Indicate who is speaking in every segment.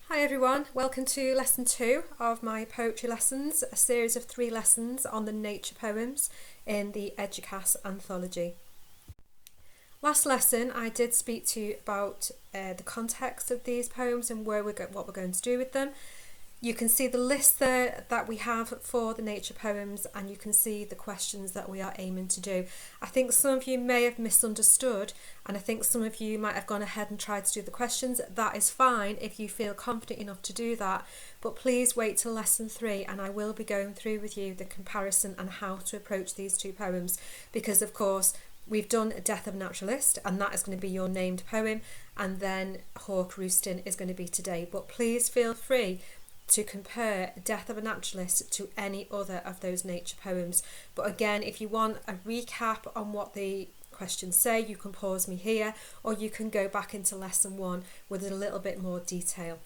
Speaker 1: Hi everyone, welcome to lesson 2 of my poetry lessons, a series of 3 lessons on the nature poems in the Eduqas Anthology. Last lesson I did speak to you about the context of these poems and what we're going to do with them. You can see the list there that we have for the nature poems, and you can see the questions that we are aiming to do. I think some of you may have misunderstood, and I think some of you might have gone ahead and tried to do the questions. That is fine if you feel confident enough to do that, but please wait till lesson 3 and I will be going through with you the comparison and how to approach these 2 poems, because of course we've done Death of a Naturalist and that is going to be your named poem, and then Hawk Roosting is going to be today. But please feel free to compare Death of a Naturalist to any other of those nature poems. But again, if you want a recap on what the questions say, you can pause me here, or you can go back into lesson 1 with a little bit more detail.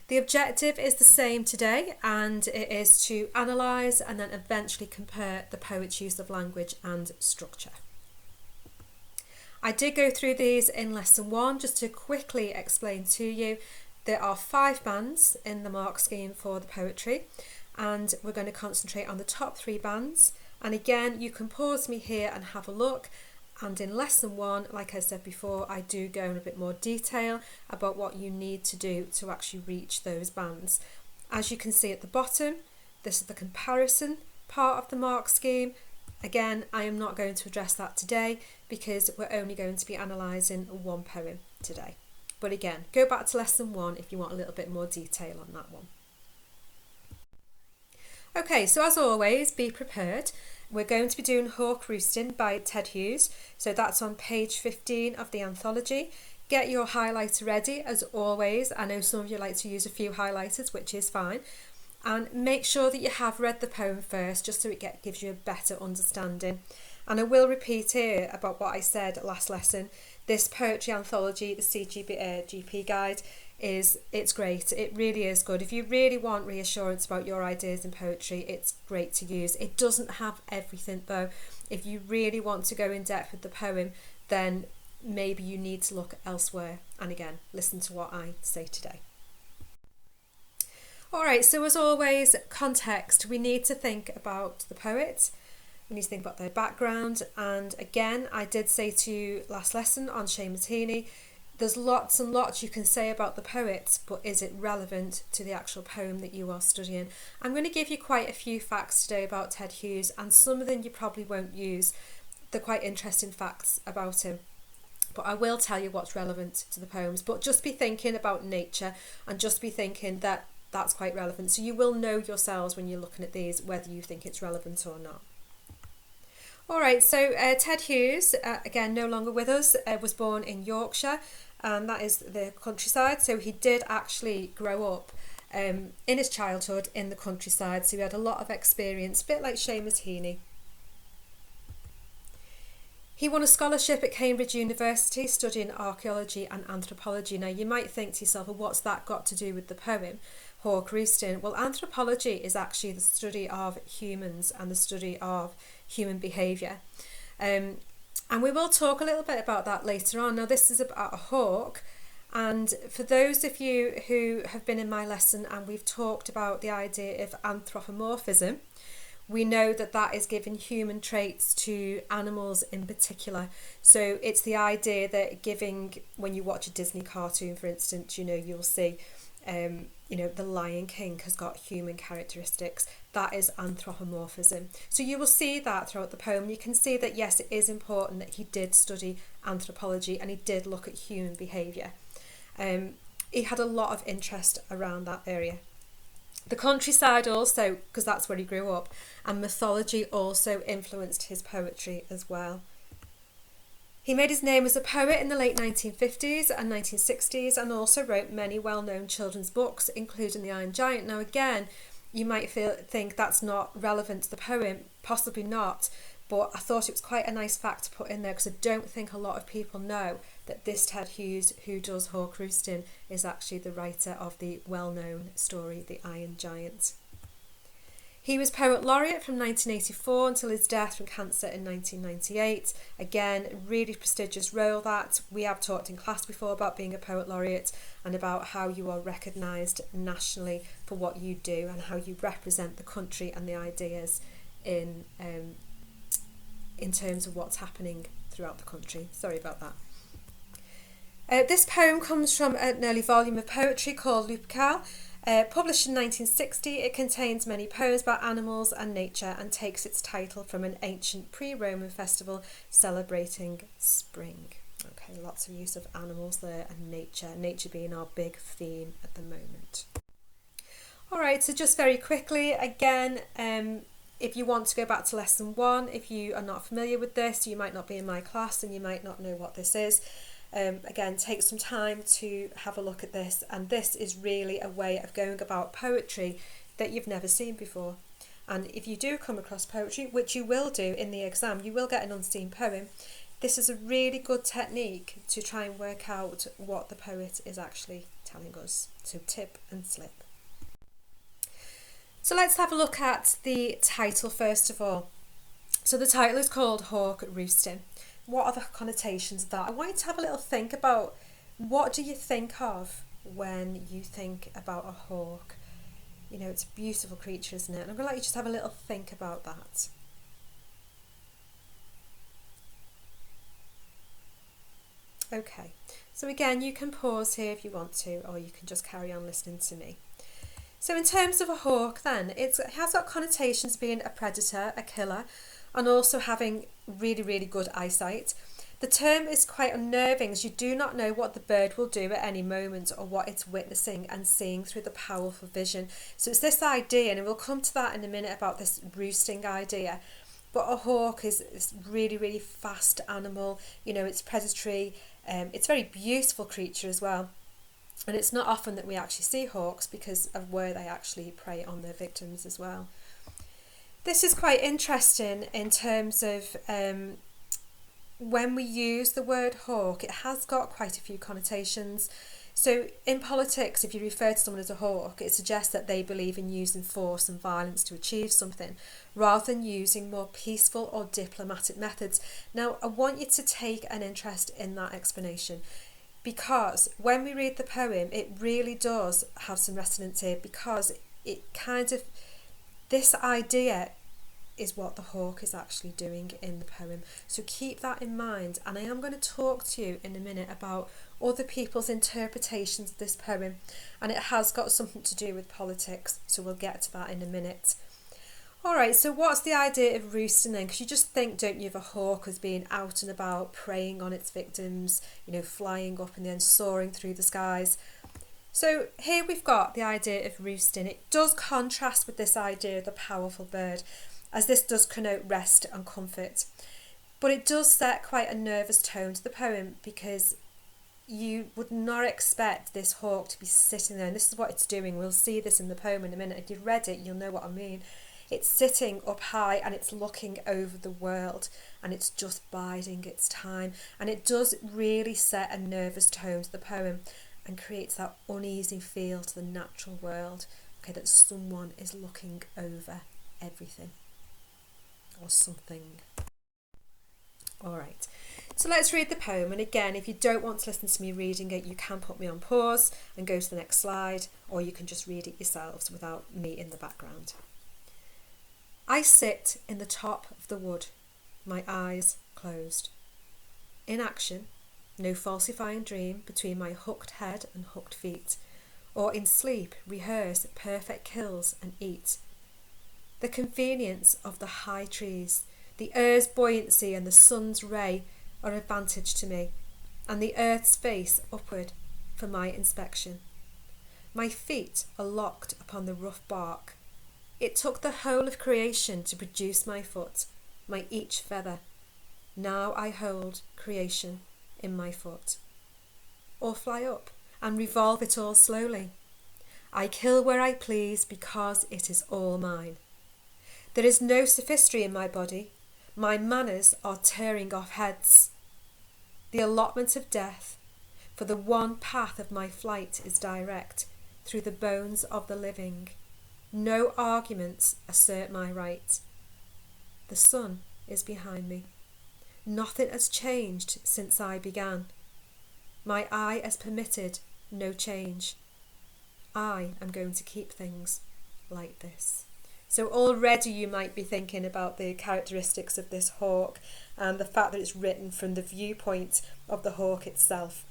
Speaker 1: The objective is the same today, and it is to analyse and then eventually compare the poet's use of language and structure. I did go through these in lesson 1 just to quickly explain to you. There are 5 bands in the mark scheme for the poetry, and we're going to concentrate on the top 3 bands. And again, you can pause me here and have a look. And in lesson 1, like I said before, I do go in a bit more detail about what you need to do to actually reach those bands. As you can see at the bottom, this is the comparison part of the mark scheme. Again, I am not going to address that today because we're only going to be analysing 1 poem today. But again, go back to lesson 1 if you want a little bit more detail on that one. Okay, so as always, be prepared. We're going to be doing Hawk Roosting by Ted Hughes. So that's on page 15 of the anthology. Get your highlighter ready as always. I know some of you like to use a few highlighters, which is fine. And make sure that you have read the poem first, just so it gives you a better understanding. And I will repeat here about what I said last lesson. This poetry anthology, the GP guide, it's great. It really is good. If you really want reassurance about your ideas in poetry, it's great to use. It doesn't have everything though. If you really want to go in depth with the poem, then maybe you need to look elsewhere. And again, listen to what I say today. Alright, so as always, context. We need to think about the poet. We need to think about their background. And again, I did say to you last lesson on Seamus Heaney, there's lots and lots you can say about the poet, but is it relevant to the actual poem that you are studying? I'm going to give you quite a few facts today about Ted Hughes, and some of them you probably won't use. They're quite interesting facts about him. But I will tell you what's relevant to the poems. But just be thinking about nature, and just be thinking that that's quite relevant. So you will know yourselves when you're looking at these whether you think it's relevant or not. Alright, so Ted Hughes, again no longer with us, was born in Yorkshire, and that is the countryside. So he did actually grow up in his childhood in the countryside, so he had a lot of experience, a bit like Seamus Heaney. He won a scholarship at Cambridge University studying archaeology and anthropology. Now you might think to yourself, well, what's that got to do with the poem Hawk Roosting? Well, anthropology is actually the study of humans and the study of human behaviour. And we will talk a little bit about that later on. Now this is about a hawk, and for those of you who have been in my lesson and we've talked about the idea of anthropomorphism, we know that that is giving human traits to animals in particular. So it's the idea that when you watch a Disney cartoon, for instance, you'll see the Lion King has got human characteristics. That is anthropomorphism. So you will see that throughout the poem. You can see that yes, it is important that he did study anthropology and he did look at human behaviour. He had a lot of interest around that area. The countryside also, because that's where he grew up, and mythology also influenced his poetry as well. He made his name as a poet in the late 1950s and 1960s, and also wrote many well-known children's books, including The Iron Giant. Now again, you might think that's not relevant to the poem, possibly not, but I thought it was quite a nice fact to put in there because I don't think a lot of people know that this Ted Hughes, who does Hawk Roosting, is actually the writer of the well-known story The Iron Giant. He was Poet Laureate from 1984 until his death from cancer in 1998. Again, really prestigious role that. We have talked in class before about being a Poet Laureate and about how you are recognised nationally for what you do and how you represent the country and the ideas in terms of what's happening throughout the country. Sorry about that. This poem comes from an early volume of poetry called Lupcal. Published in 1960, it contains many poems about animals and nature and takes its title from an ancient pre-Roman festival celebrating spring. Okay, lots of use of animals there and nature being our big theme at the moment. Alright, so just very quickly, again, if you want to go back to lesson 1, if you are not familiar with this, you might not be in my class and you might not know what this is. Again, take some time to have a look at this, and this is really a way of going about poetry that you've never seen before. And if you do come across poetry, which you will do in the exam, you will get an unseen poem. This is a really good technique to try and work out what the poet is actually telling us. So tip and slip. So let's have a look at the title first of all. So the title is called Hawk Roosting. What are the connotations of that? I want you to have a little think about what do you think of when you think about a hawk. You know, it's a beautiful creature, isn't it? And I'm going to let you just have a little think about that. Okay, so again, you can pause here if you want to, or you can just carry on listening to me. So in terms of a hawk then, it has got connotations being a predator, a killer, and also having really, really good eyesight. The term is quite unnerving as you do not know what the bird will do at any moment or what it's witnessing and seeing through the powerful vision. So it's this idea, and we'll come to that in a minute about this roosting idea, but a hawk is a really, really fast animal. You know, it's predatory, it's a very beautiful creature as well. And it's not often that we actually see hawks because of where they actually prey on their victims as well. This is quite interesting in terms of when we use the word hawk, it has got quite a few connotations. So in politics, if you refer to someone as a hawk, it suggests that they believe in using force and violence to achieve something, rather than using more peaceful or diplomatic methods. Now, I want you to take an interest in that explanation, because when we read the poem, it really does have some resonance here, because it kind of, this idea is what the hawk is actually doing in the poem. So keep that in mind, and I am going to talk to you in a minute about other people's interpretations of this poem, and it has got something to do with politics, so we'll get to that in a minute. Alright, so what's the idea of roosting then? Because you just think, don't you, of a hawk as being out and about, preying on its victims, you know, flying up and then soaring through the skies. So here we've got the idea of roosting. It does contrast with this idea of the powerful bird, as this does connote rest and comfort. But it does set quite a nervous tone to the poem, because you would not expect this hawk to be sitting there, and this is what it's doing. We'll see this in the poem in a minute. If you've read it, you'll know what I mean. It's sitting up high and it's looking over the world, and it's just biding its time. And it does really set a nervous tone to the poem and creates that uneasy feel to the natural world, okay, that someone is looking over everything or something. Alright, so let's read the poem, and again, if you don't want to listen to me reading it, you can put me on pause and go to the next slide, or you can just read it yourselves without me in the background. I sit in the top of the wood, my eyes closed. In action, no falsifying dream between my hooked head and hooked feet, or in sleep rehearse perfect kills and eat. The convenience of the high trees, the air's buoyancy and the sun's ray are advantage to me, and the earth's face upward for my inspection. My feet are locked upon the rough bark. It took the whole of creation to produce my foot, my each feather. Now I hold creation in my foot. Or fly up and revolve it all slowly. I kill where I please because it is all mine. There is no sophistry in my body. My manners are tearing off heads. The allotment of death, for the one path of my flight is direct, through the bones of the living. No arguments assert my right. The sun is behind me. Nothing has changed since I began. My eye has permitted no change. I am going to keep things like this. So already you might be thinking about the characteristics of this hawk and the fact that it's written from the viewpoint of the hawk itself.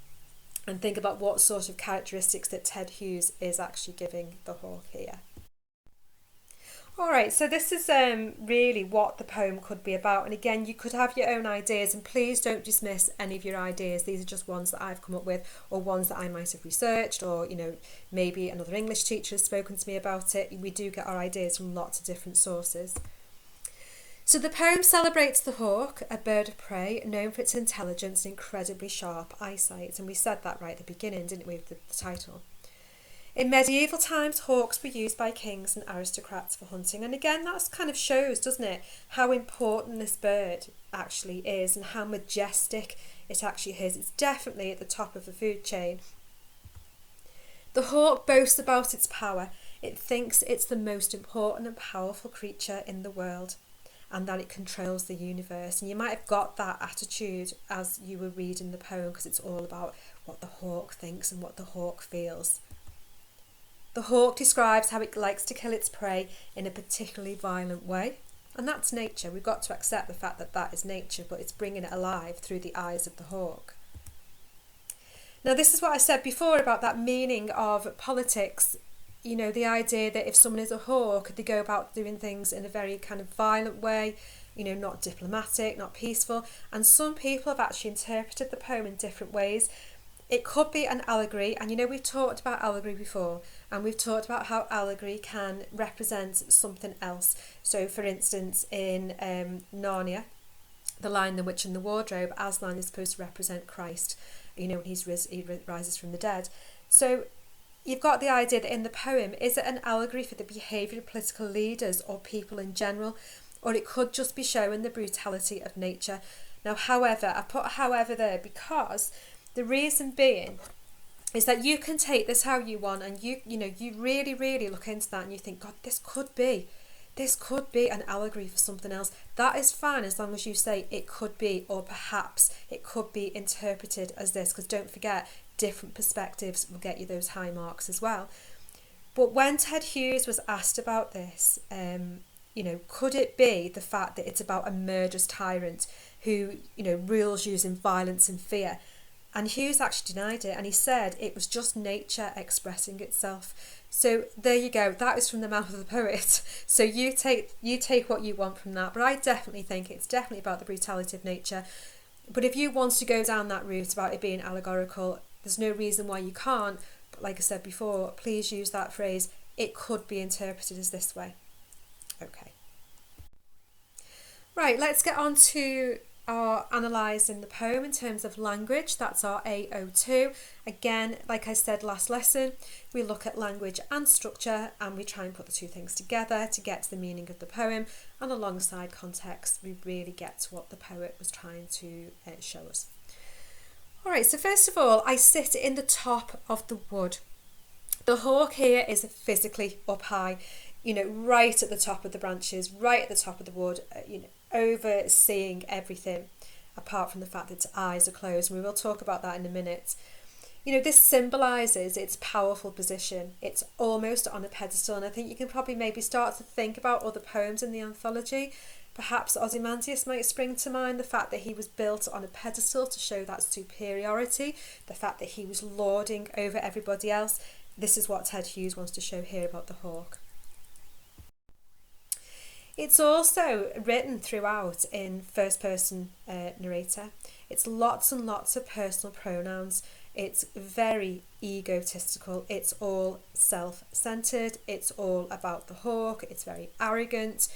Speaker 1: And think about what sort of characteristics that Ted Hughes is actually giving the hawk here. Alright, so this is really what the poem could be about. And again, you could have your own ideas, and please don't dismiss any of your ideas. These are just ones that I've come up with, or ones that I might have researched, or maybe another English teacher has spoken to me about it. We do get our ideas from lots of different sources. So the poem celebrates the hawk, a bird of prey, known for its intelligence and incredibly sharp eyesight. And we said that right at the beginning, didn't we, with the title. In medieval times, hawks were used by kings and aristocrats for hunting. And again, that kind of shows, doesn't it, how important this bird actually is and how majestic it actually is. It's definitely at the top of the food chain. The hawk boasts about its power. It thinks it's the most important and powerful creature in the world, and that it controls the universe. And you might have got that attitude as you were reading the poem, because it's all about what the hawk thinks and what the hawk feels. The hawk describes how it likes to kill its prey in a particularly violent way. And that's nature. We've got to accept the fact that that is nature, but it's bringing it alive through the eyes of the hawk. Now, this is what I said before about that meaning of politics. The idea that if someone is a hawk, they go about doing things in a very kind of violent way, not diplomatic, not peaceful. And some people have actually interpreted the poem in different ways. It could be an allegory, and we've talked about allegory before, and we've talked about how allegory can represent something else. So, for instance, in Narnia, The Lion, the Witch and the Wardrobe, Aslan is supposed to represent Christ, when he rises from the dead. So, you've got the idea that in the poem, is it an allegory for the behaviour of political leaders or people in general, or it could just be showing the brutality of nature. Now, however, I put however there because the reason being is that you can take this how you want, and you really, really look into that and you think, God, this could be an allegory for something else. That is fine as long as you say it could be, or perhaps it could be interpreted as this, because don't forget, different perspectives will get you those high marks as well. But when Ted Hughes was asked about this, could it be the fact that it's about a murderous tyrant who, rules using violence and fear? And Hughes actually denied it, and he said it was just nature expressing itself. So there you go, that is from the mouth of the poet. So you take what you want from that, but I definitely think it's definitely about the brutality of nature. But if you want to go down that route about it being allegorical, there's no reason why you can't. But like I said before, please use that phrase, it could be interpreted as this way. Okay. Right, let's get on to our analysing the poem in terms of language. That's our AO2. Again, like I said last lesson, we look at language and structure, and we try and put the two things together to get to the meaning of the poem, and alongside context we really get to what the poet was trying to show us. Alright, so first of all, I sit in the top of the wood. The hawk here is physically up high, right at the top of the branches, right at the top of the wood, overseeing everything, apart from the fact that its eyes are closed, and we will talk about that in a minute. This symbolises its powerful position. It's almost on a pedestal, and I think you can probably maybe start to think about other poems in the anthology. Perhaps Ozymandias might spring to mind, the fact that he was built on a pedestal to show that superiority, the fact that he was lording over everybody else. This is what Ted Hughes wants to show here about the hawk. It's also written throughout in first person narrator. It's lots and lots of personal pronouns. It's very egotistical. It's all self-centered. It's all about the hawk. It's very arrogant.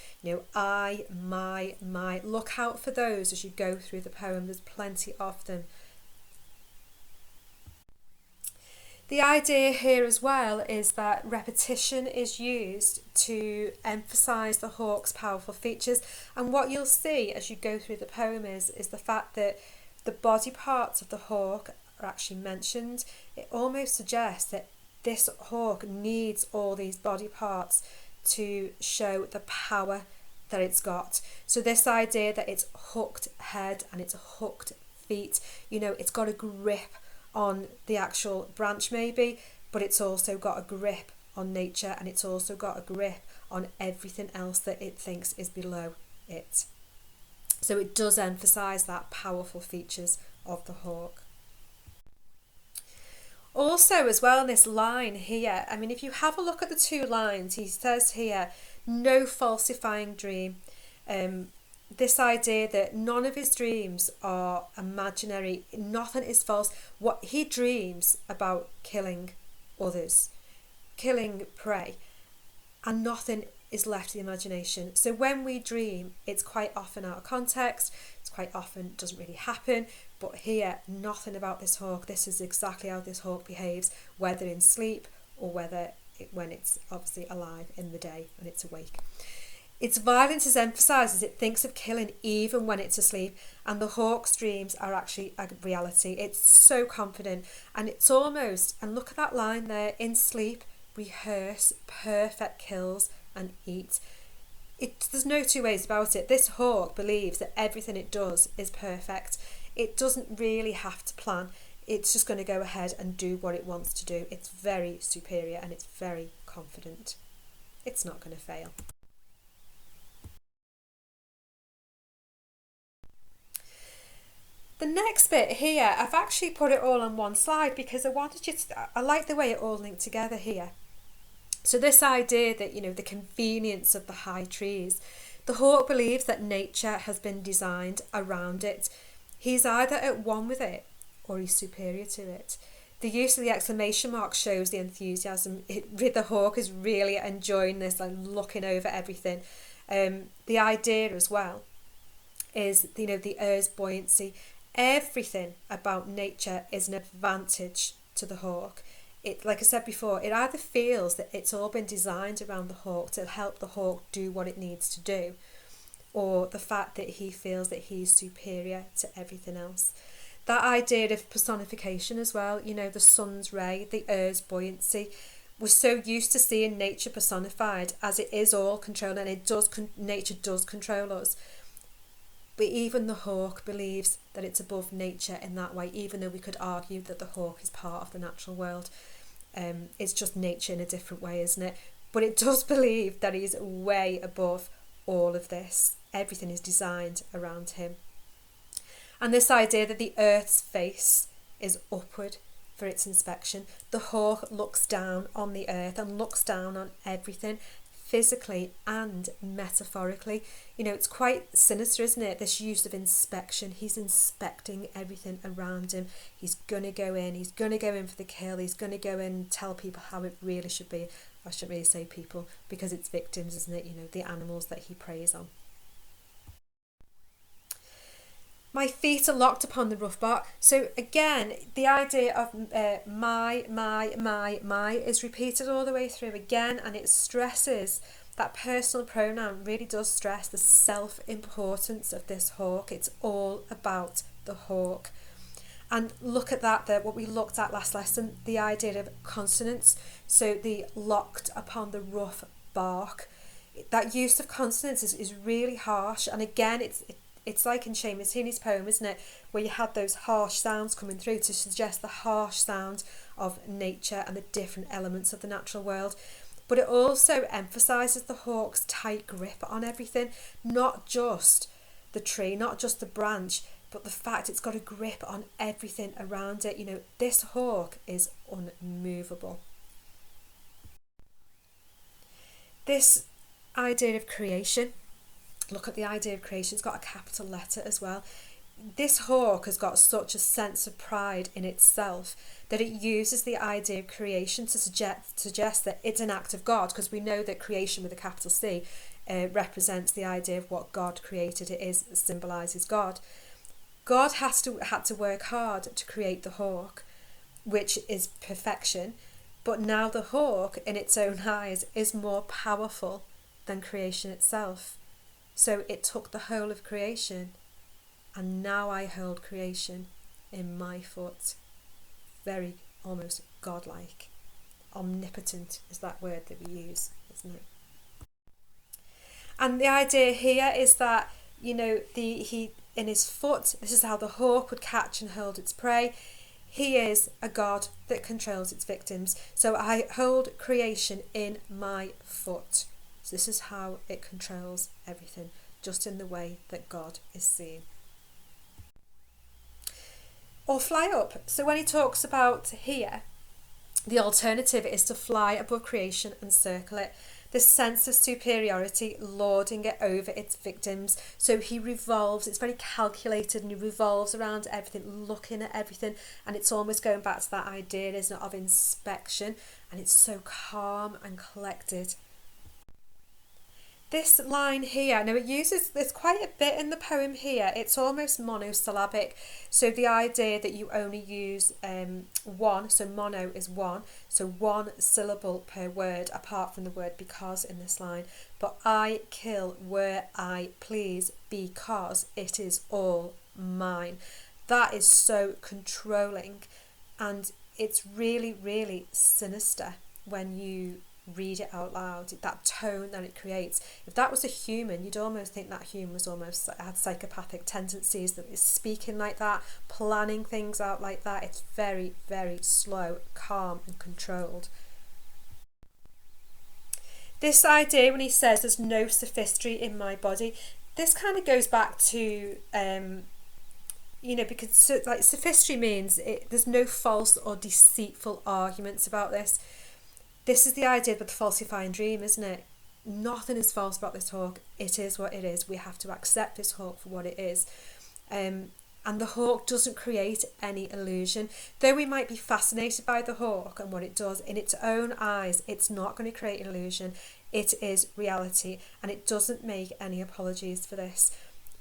Speaker 1: I, my. Look out for those as you go through the poem. There's plenty of them. The idea here as well is that repetition is used to emphasise the hawk's powerful features, and what you'll see as you go through the poem is the fact that the body parts of the hawk are actually mentioned. It almost suggests that this hawk needs all these body parts to show the power that it's got. So this idea that it's hooked head and it's hooked feet, you know, it's got a grip on the actual branch maybe, but it's also got a grip on nature, and it's also got a grip on everything else that it thinks is below it. So it does emphasize that powerful features of the hawk. Also as well in this line here, I mean, if you have a look at the two lines, he says here, no falsifying dream. This idea that none of his dreams are imaginary, nothing is false. What he dreams about killing others, killing prey, and nothing is left to the imagination. So when we dream, it's quite often out of context, it's quite often doesn't really happen, but here, nothing about this hawk. This is exactly how this hawk behaves, whether in sleep or when it's obviously alive in the day when it's awake. Its violence is emphasised as it thinks of killing even when it's asleep, and the hawk's dreams are actually a reality. It's so confident, and it's almost, and look at that line there, in sleep, rehearse perfect kills and eat. There's no two ways about it. This hawk believes that everything it does is perfect. It doesn't really have to plan. It's just going to go ahead and do what it wants to do. It's very superior and it's very confident. It's not going to fail. The next bit here, I've actually put it all on one slide because I like the way it all linked together here. So this idea that, you know, the convenience of the high trees, the hawk believes that nature has been designed around it. He's either at one with it or he's superior to it. The use of the exclamation mark shows the enthusiasm. The hawk is really enjoying this, like looking over everything. The idea as well is, you know, the earth's buoyancy. Everything about nature is an advantage to the hawk. It, like I said before, it either feels that it's all been designed around the hawk to help the hawk do what it needs to do, or the fact that he feels that he's superior to everything else. That idea of personification as well, you know, the sun's ray, the earth's buoyancy. We're so used to seeing nature personified as it is all control, and nature does control us. But even the hawk believes that it's above nature in that way, even though we could argue that the hawk is part of the natural world. It's just nature in a different way, isn't it? But it does believe that he's way above all of this. Everything is designed around him. And this idea that the earth's face is upward for its inspection. The hawk looks down on the earth and looks down on everything, physically and metaphorically. You know, it's quite sinister, isn't it? This use of inspection. He's inspecting everything around him. He's going to go in. He's going to go in for the kill. He's going to go in and tell people how it really should be. I shouldn't really say people because it's victims, isn't it? You know, the animals that he preys on. My feet are locked upon the rough bark. So again, the idea of my is repeated all the way through again, and it stresses that personal pronoun, really does stress the self-importance of this hawk. It's all about the hawk. And look at that there, what we looked at last lesson, the idea of consonants. So the locked upon the rough bark. That use of consonants is really harsh, and again it's like in Seamus Heaney's poem, isn't it, where you had those harsh sounds coming through to suggest the harsh sound of nature and the different elements of the natural world. But it also emphasises the hawk's tight grip on everything, not just the tree, not just the branch, but the fact it's got a grip on everything around it. You know, this hawk is unmovable. This idea of creation, look at the idea of creation, it's got a capital letter as well. This hawk has got such a sense of pride in itself that it uses the idea of creation to suggest that it's an act of God, because we know that creation with a capital C represents the idea of what God created. It symbolises God. God had to work hard to create the hawk, which is perfection, but now the hawk in its own eyes is more powerful than creation itself. So it took the whole of creation, and now I hold creation in my foot. Very almost godlike. Omnipotent is that word that we use, isn't it? And the idea here is that, you know, he in his foot, this is how the hawk would catch and hold its prey. He is a god that controls its victims. So I hold creation in my foot. So this is how it controls everything, just in the way that God is seen. Or fly up. So when he talks about here, the alternative is to fly above creation and circle it. This sense of superiority, lording it over its victims. So he revolves, it's very calculated, and he revolves around everything, looking at everything, and it's almost going back to that idea, isn't it, of inspection, and it's so calm and collected. This line here, now it uses, there's quite a bit in the poem here, it's almost monosyllabic, so the idea that you only use one, so mono is one, so one syllable per word, apart from the word because in this line. But I kill where I please, because it is all mine. That is so controlling, and it's really, really sinister when you read it out loud, that tone that it creates. If that was a human, you'd almost think that human was almost had psychopathic tendencies, that is speaking like that, planning things out like that. It's very, very slow, calm and controlled. This idea when he says there's no sophistry in my body, this kind of goes back to you know, because like sophistry means there's no false or deceitful arguments about this. This is the idea with the falsifying dream, isn't it? Nothing is false about this hawk. It is what it is. We have to accept this hawk for what it is. And the hawk doesn't create any illusion. Though we might be fascinated by the hawk and what it does, in its own eyes, it's not going to create illusion. It is reality, and it doesn't make any apologies for this.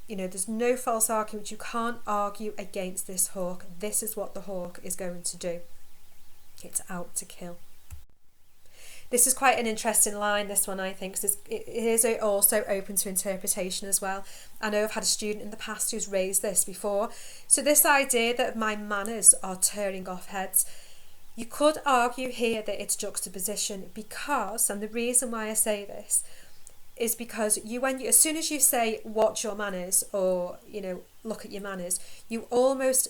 Speaker 1: You know, there's no false argument. You can't argue against this hawk. This is what the hawk is going to do. It's out to kill. This is quite an interesting line, this one, I think, because it is also open to interpretation as well. I know I've had a student in the past who's raised this before. So this idea that my manners are turning off heads, you could argue here that it's juxtaposition, because, and the reason why I say this, is because as soon as you say watch your manners, or, you know, look at your manners, you almost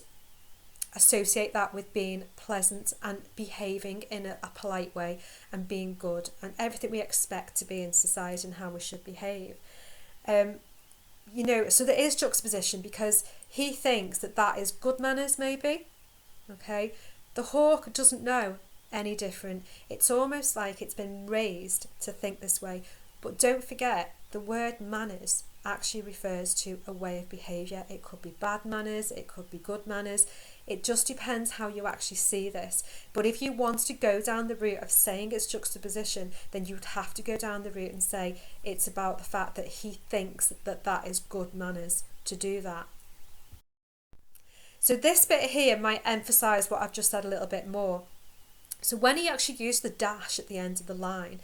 Speaker 1: associate that with being pleasant and behaving in a polite way and being good and everything we expect to be in society and how we should behave. You know, so there is juxtaposition, because he thinks that that is good manners, maybe. Okay, the hawk doesn't know any different. It's almost like it's been raised to think this way. But don't forget, the word manners actually refers to a way of behaviour. It could be bad manners, it could be good manners. It just depends how you actually see this. But if you want to go down the route of saying it's juxtaposition, then you would have to go down the route and say it's about the fact that he thinks that that is good manners to do that. So this bit here might emphasise what I've just said a little bit more. So when he actually used the dash at the end of the line,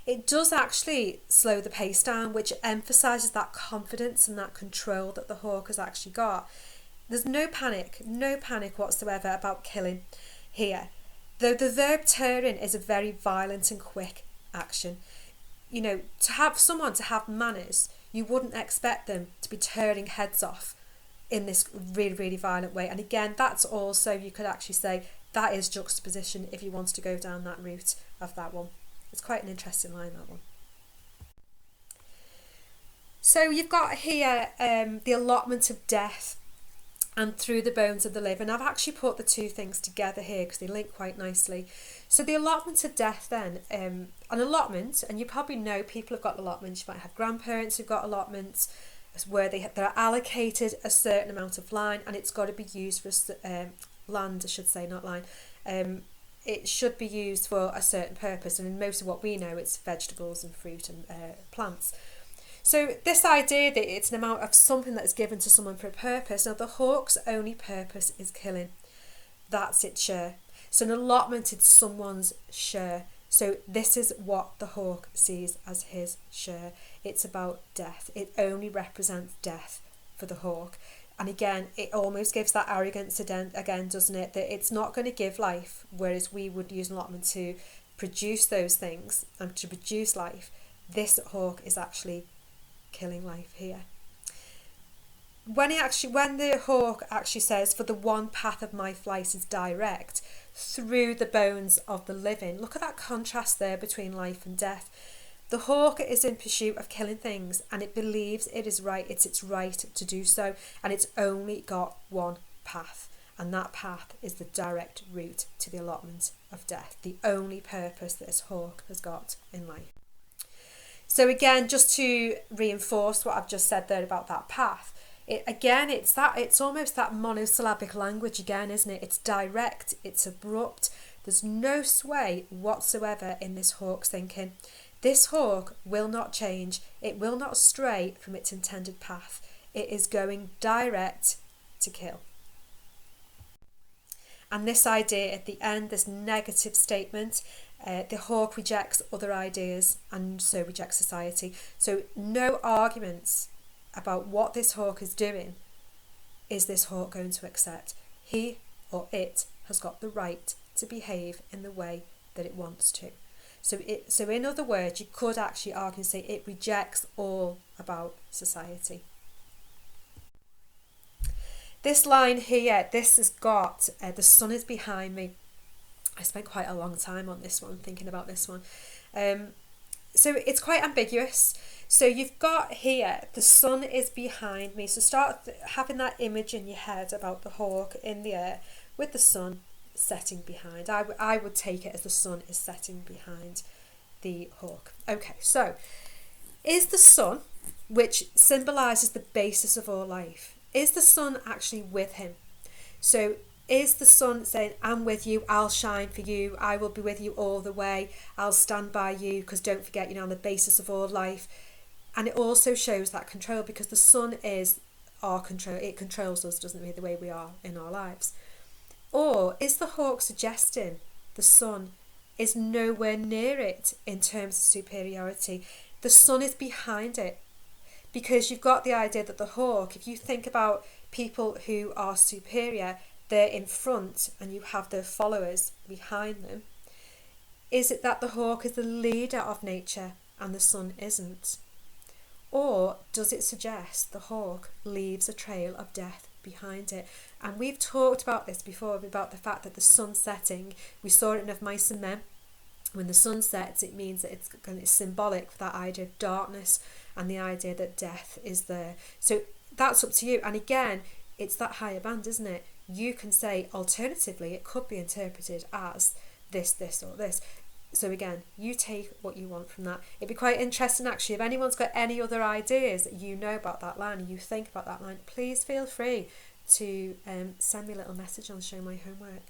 Speaker 1: it does actually slow the pace down, which emphasises that confidence and that control that the hawk has actually got. There's no panic whatsoever about killing here. Though the verb tearing is a very violent and quick action. You know, to have someone to have manners, you wouldn't expect them to be tearing heads off in this really, really violent way. And again, that's also, you could actually say, that is juxtaposition if you wanted to go down that route of that one. It's quite an interesting line, that one. So you've got here the allotment of death and through the bones of the living. I've actually put the two things together here because they link quite nicely. So the allotment of death then, an allotment, and you probably know people have got allotments. You might have grandparents who've got allotments where they're allocated a certain amount of land, and it's got to be used for land, I should say, not line. It should be used for a certain purpose, and in most of what we know, it's vegetables and fruit and plants. So this idea that it's an amount of something that is given to someone for a purpose. Now the hawk's only purpose is killing. That's its share. So an allotment is someone's share. So this is what the hawk sees as his share. It's about death. It only represents death for the hawk. And again, it almost gives that arrogance again, doesn't it? That it's not going to give life, whereas we would use an allotment to produce those things and to produce life. This hawk is actually killing life here. When the hawk actually says, for the one path of my flight is direct through the bones of the living, look at that contrast there between life and death. The hawk is in pursuit of killing things, and it believes it is right, it's its right to do so, and it's only got one path, and that path is the direct route to the allotment of death, the only purpose that this hawk has got in life. So again, just to reinforce what I've just said there about that path, it's almost that monosyllabic language again, isn't it? It's direct, it's abrupt, there's no sway whatsoever in this hawk's thinking. This hawk will not change, it will not stray from its intended path. It is going direct to kill. And this idea at the end, this negative statement, the hawk rejects other ideas and so rejects society. So no arguments about what this hawk is doing is this hawk going to accept. He or it has got the right to behave in the way that it wants to. So in other words, you could actually argue and say it rejects all about society. This line here, this has got, the sun is behind me. I spent quite a long time on this one, thinking about this one. So it's quite ambiguous. So you've got here, the sun is behind me. So start having that image in your head about the hawk in the air with the sun setting behind. I would take it as the sun is setting behind the hawk. Okay, so is the sun, which symbolises the basis of all life, is the sun actually with him? So is the sun saying, I'm with you, I'll shine for you, I will be with you all the way, I'll stand by you, because don't forget, on the basis of all life. And it also shows that control, because the sun is our control. It controls us, doesn't it, the way we are in our lives. Or is the hawk suggesting the sun is nowhere near it in terms of superiority? The sun is behind it, because you've got the idea that the hawk, if you think about people who are superior, they're in front and you have their followers behind them. Is it that the hawk is the leader of nature and the sun isn't? Or does it suggest the hawk leaves a trail of death behind it? And we've talked about this before, about the fact that the sun setting, we saw it in Of Mice and Men. When the sun sets, it means that it's symbolic for that idea of darkness and the idea that death is there. So that's up to you. And again, it's that higher band, isn't it? You can say, alternatively, it could be interpreted as this, or this. So again, you take what you want from that. It'd be quite interesting, actually, if anyone's got any other ideas that you know about that line, and you think about that line, please feel free to send me a little message on Show My Homework.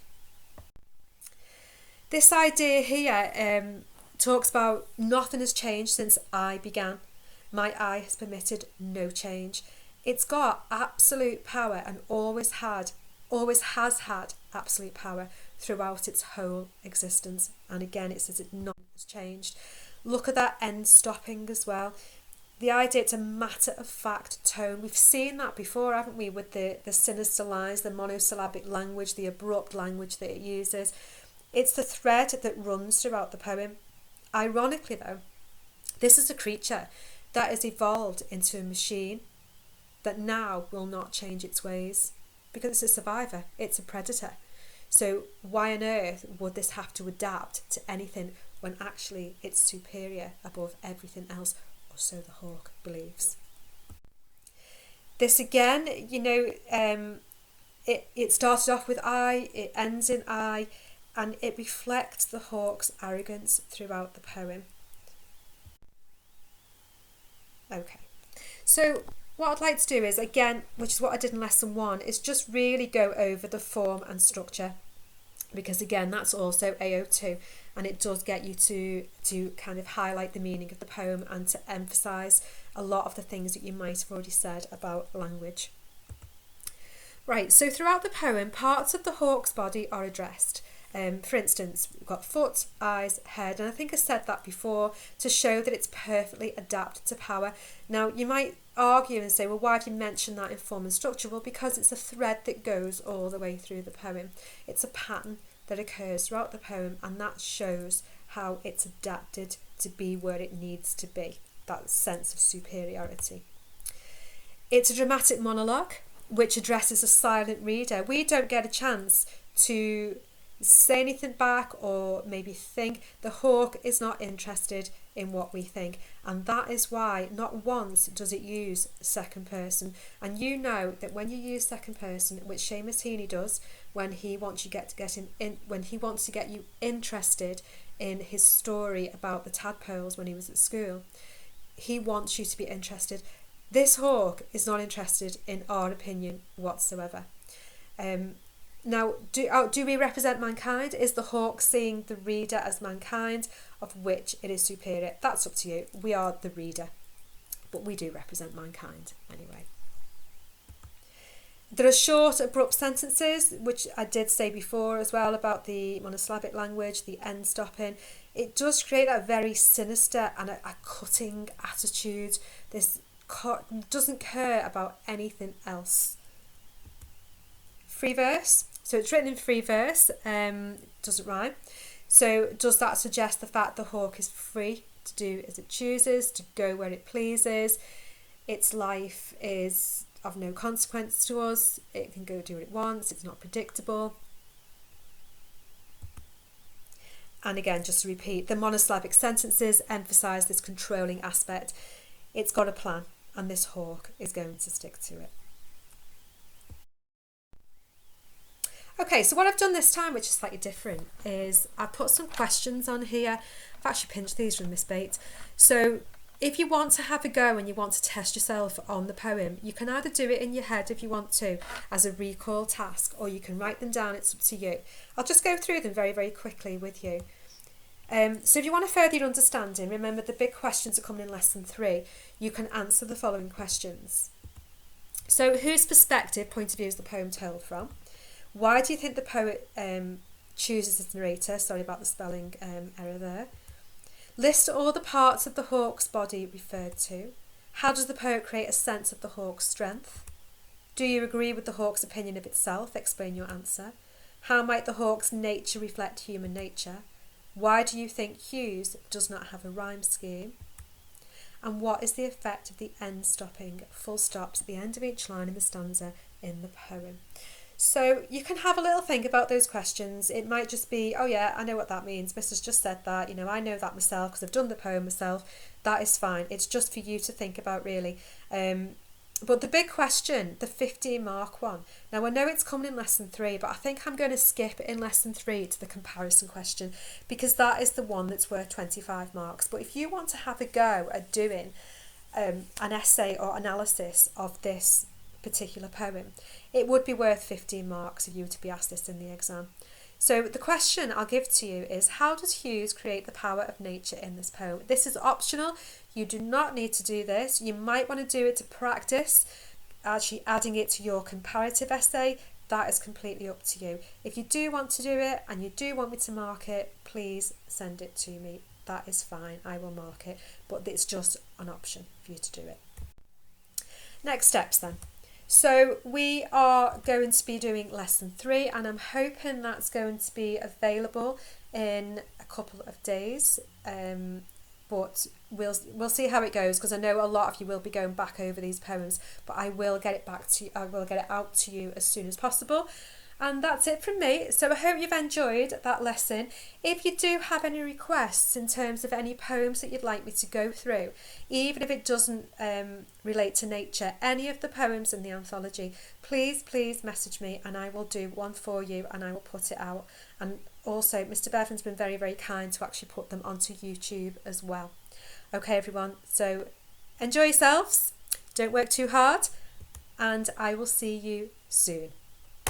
Speaker 1: This idea here talks about nothing has changed since I began. My eye has permitted no change. It's got absolute power and always has had absolute power throughout its whole existence. And again, it says nothing has changed. Look at that end stopping as well. The idea, it's a matter-of-fact tone. We've seen that before, haven't we, with the sinister lines, the monosyllabic language, the abrupt language that it uses. It's the thread that runs throughout the poem. Ironically, though, this is a creature that has evolved into a machine that now will not change its ways, because it's a survivor, it's a predator. So why on earth would this have to adapt to anything when actually it's superior above everything else, or so the hawk believes. This again, it started off with I, it ends in I, and it reflects the hawk's arrogance throughout the poem. Okay, so what I'd like to do is, again, which is what I did in lesson 1, is just really go over the form and structure, because again, that's also AO2, and it does get you to kind of highlight the meaning of the poem and to emphasise a lot of the things that you might have already said about language. Right, so throughout the poem, parts of the hawk's body are addressed. For instance, we've got foot, eyes, head, and I think I said that before to show that it's perfectly adapted to power. Now, you might argue and say, well, why have you mentioned that in form and structure? Well, because it's a thread that goes all the way through the poem. It's a pattern that occurs throughout the poem, and that shows how it's adapted to be where it needs to be. that sense of superiority. It's a dramatic monologue which addresses a silent reader. We don't get a chance to say anything back or maybe think. The hawk is not interested in what we think, and that is why not once does it use second person. And you know that when you use second person, which Seamus Heaney does when he wants you when he wants to get you interested in his story about the tadpoles when he was at school, he wants you to be interested. This hawk is not interested in our opinion whatsoever. Now, do we represent mankind? Is the hawk seeing the reader as mankind, of which it is superior? That's up to you. We are the reader, but we do represent mankind anyway. There are short, abrupt sentences, which I did say before as well about the monosyllabic language, the end stopping. It does create a very sinister and a cutting attitude. This doesn't care about anything else. Free verse. So it's written in free verse, doesn't rhyme. So does that suggest the fact the hawk is free to do as it chooses, to go where it pleases? Its life is of no consequence to us. It can go do what it wants. It's not predictable. And again, just to repeat, the monosyllabic sentences emphasise this controlling aspect. It's got a plan, and this hawk is going to stick to it. Okay, so what I've done this time, which is slightly different, is I've put some questions on here. I've actually pinched these from Miss Bates. So if you want to have a go and you want to test yourself on the poem, you can either do it in your head if you want to as a recall task, or you can write them down. It's up to you. I'll just go through them very, very quickly with you. So if you want to further your understanding, remember the big questions are coming in lesson 3. You can answer the following questions. So whose perspective, point of view, is the poem told from? Why do you think the poet chooses its narrator? Sorry about the spelling error there. List all the parts of the hawk's body referred to. How does the poet create a sense of the hawk's strength? Do you agree with the hawk's opinion of itself? Explain your answer. How might the hawk's nature reflect human nature? Why do you think Hughes does not have a rhyme scheme? And what is the effect of the end stopping, full stops at the end of each line in the stanza in the poem? So you can have a little think about those questions. It might just be, oh yeah, I know what that means. Mrs. just said that, you know, I know that myself because I've done the poem myself. That is fine. It's just for you to think about, really. But the big question, the 15-mark one. Now, I know it's coming in lesson 3, but I think I'm going to skip in lesson 3 to the comparison question, because that is the one that's worth 25 marks. But if you want to have a go at doing an essay or analysis of this particular poem, it would be worth 15 marks if you were to be asked this in the exam. So the question I'll give to you is, how does Hughes create the power of nature in this poem? This is optional. You do not need to do this. You might want to do it to practice actually adding it to your comparative essay. That is completely up to you. If you do want to do it and you do want me to mark it, please send it to me. That is fine. I will mark it, but it's just an option for you to do it. Next steps then. So we are going to be doing lesson 3, and I'm hoping that's going to be available in a couple of days. But we'll see how it goes, because I know a lot of you will be going back over these poems, but I will get it back to you. I will get it out to you as soon as possible. And that's it from me. So I hope you've enjoyed that lesson. If you do have any requests in terms of any poems that you'd like me to go through, even if it doesn't relate to nature, any of the poems in the anthology, please message me and I will do one for you and I will put it out. And also, Mr. Bevan's been very, very kind to actually put them onto YouTube as well. Okay, everyone. So enjoy yourselves. Don't work too hard. And I will see you soon.